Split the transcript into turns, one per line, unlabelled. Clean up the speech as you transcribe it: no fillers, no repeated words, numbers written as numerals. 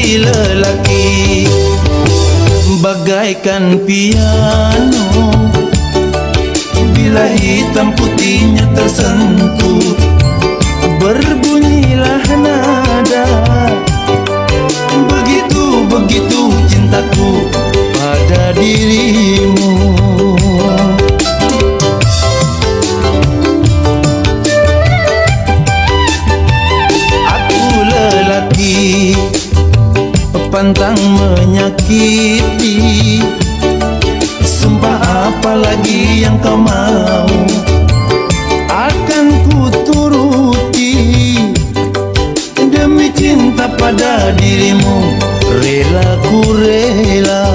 hati lelaki bagaikan piano, bila hitam putihnya tersentuh, berbunyilah nada. Begitu cintaku pada dirimu. Aku lelaki pantang menyakiti, sumpah apalagi yang kau mau akan ku turuti. Demi cinta pada dirimu, rela ku rela.